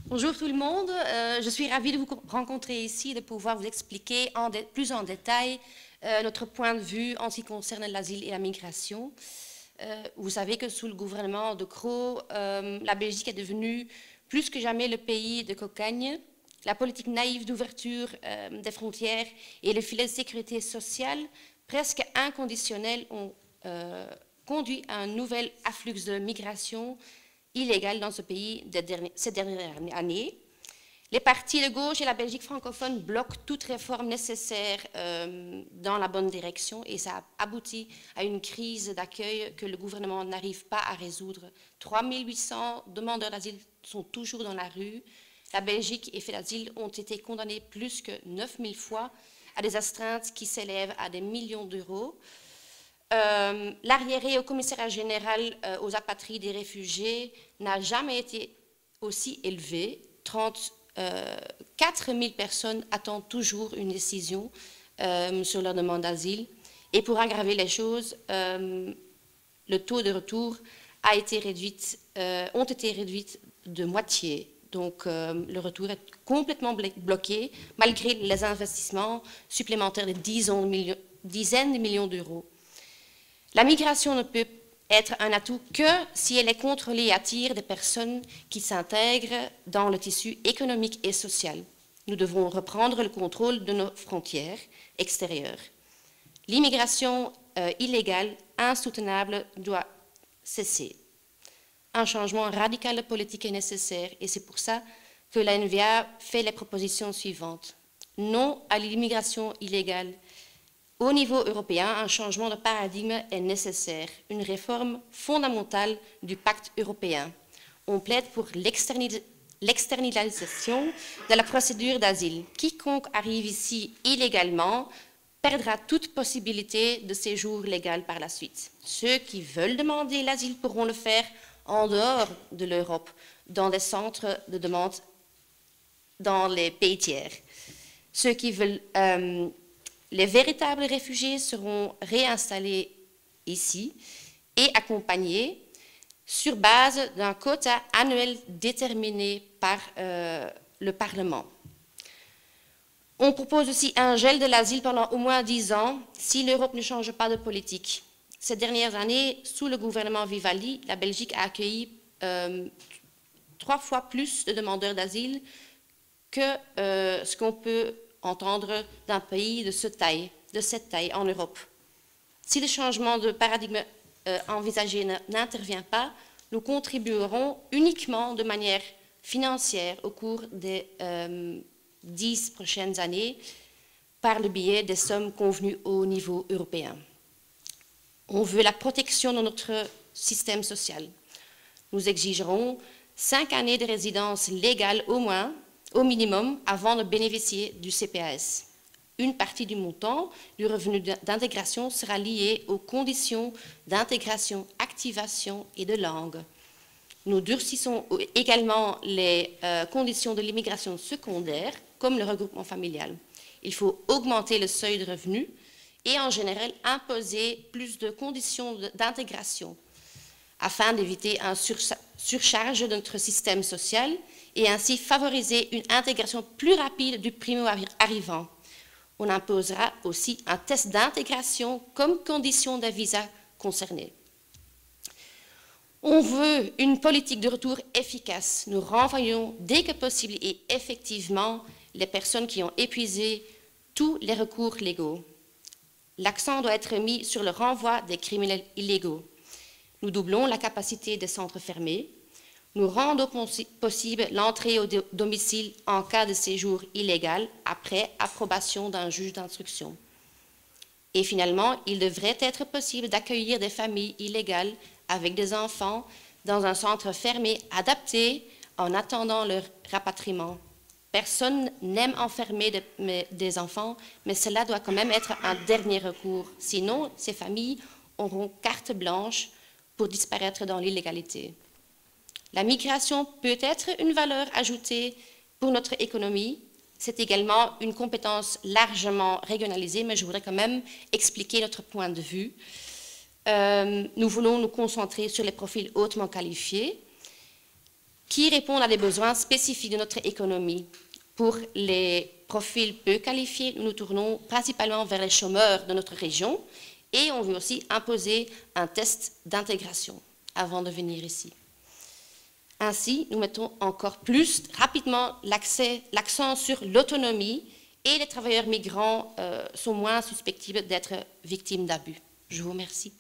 Bonjour tout le monde, je suis ravie de vous rencontrer ici et de pouvoir vous expliquer plus en détail notre point de vue en ce qui concerne l'asile et la migration. Vous savez que sous le gouvernement de Croo, la Belgique est devenue plus que jamais le pays de cocagne. La politique naïve d'ouverture des frontières et le filet de sécurité sociale presque inconditionnel ont conduit à un nouvel afflux de migration illégale dans ce pays ces dernières années. Les partis de gauche et la Belgique francophone bloquent toute réforme nécessaire dans la bonne direction et ça a abouti à une crise d'accueil que le gouvernement n'arrive pas à résoudre. 3800 demandeurs d'asile sont toujours dans la rue. La Belgique et Fait d'asile ont été condamnés plus que 9000 fois à des astreintes qui s'élèvent à des millions d'euros. L'arriéré au commissariat général aux apatrides et réfugiés n'a jamais été aussi élevé. 34 000 personnes attendent toujours une décision sur leur demande d'asile. Et pour aggraver les choses, le taux de retour ont été réduits de moitié. Donc le retour est complètement bloqué malgré les investissements supplémentaires de dizaines de millions d'euros. La migration ne peut être un atout que si elle est contrôlée et attire des personnes qui s'intègrent dans le tissu économique et social. Nous devons reprendre le contrôle de nos frontières extérieures. L'immigration illégale, insoutenable, doit cesser. Un changement radical de politique est nécessaire et c'est pour ça que la NVA fait les propositions suivantes. Non à l'immigration illégale. Au niveau européen, un changement de paradigme est nécessaire, une réforme fondamentale du pacte européen. On plaide pour l'externalisation de la procédure d'asile. Quiconque arrive ici illégalement perdra toute possibilité de séjour légal par la suite. Ceux qui veulent demander l'asile pourront le faire en dehors de l'Europe, dans des centres de demande dans les pays tiers. Ceux qui veulent... les véritables réfugiés seront réinstallés ici et accompagnés sur base d'un quota annuel déterminé par le Parlement. On propose aussi un gel de l'asile pendant au moins 10 ans si l'Europe ne change pas de politique. Ces dernières années, sous le gouvernement Vivaldi, la Belgique a accueilli 3 fois plus de demandeurs d'asile que ce qu'on peut entendre d'un pays de cette taille en Europe. Si le changement de paradigme envisagé n'intervient pas, nous contribuerons uniquement de manière financière au cours des 10 prochaines années par le biais des sommes convenues au niveau européen. On veut la protection de notre système social. Nous exigerons 5 années de résidence légale au minimum avant de bénéficier du CPAS. Une partie du montant du revenu d'intégration sera liée aux conditions d'intégration, activation et de langue. Nous durcissons également les conditions de l'immigration secondaire, comme le regroupement familial. Il faut augmenter le seuil de revenu et en général imposer plus de conditions d'intégration afin d'éviter une surcharge de notre système social et ainsi favoriser une intégration plus rapide du primo-arrivant. On imposera aussi un test d'intégration comme condition des visas concernés. On veut une politique de retour efficace. Nous renvoyons dès que possible et effectivement les personnes qui ont épuisé tous les recours légaux. L'accent doit être mis sur le renvoi des criminels illégaux. Nous doublons la capacité des centres fermés. Nous rendons possible l'entrée au domicile en cas de séjour illégal après approbation d'un juge d'instruction. Et finalement, il devrait être possible d'accueillir des familles illégales avec des enfants dans un centre fermé adapté en attendant leur rapatriement. Personne n'aime enfermer des enfants, mais cela doit quand même être un dernier recours. Sinon, ces familles auront carte blanche pour disparaître dans l'illégalité. La migration peut être une valeur ajoutée pour notre économie. C'est également une compétence largement régionalisée, mais je voudrais quand même expliquer notre point de vue. Nous voulons nous concentrer sur les profils hautement qualifiés. qui répondent à des besoins spécifiques de notre économie. Pour les profils peu qualifiés, nous nous tournons principalement vers les chômeurs de notre région et on veut aussi imposer un test d'intégration avant de venir ici. Ainsi, nous mettons encore plus rapidement l'accent sur l'autonomie et les travailleurs migrants sont moins susceptibles d'être victimes d'abus. Je vous remercie.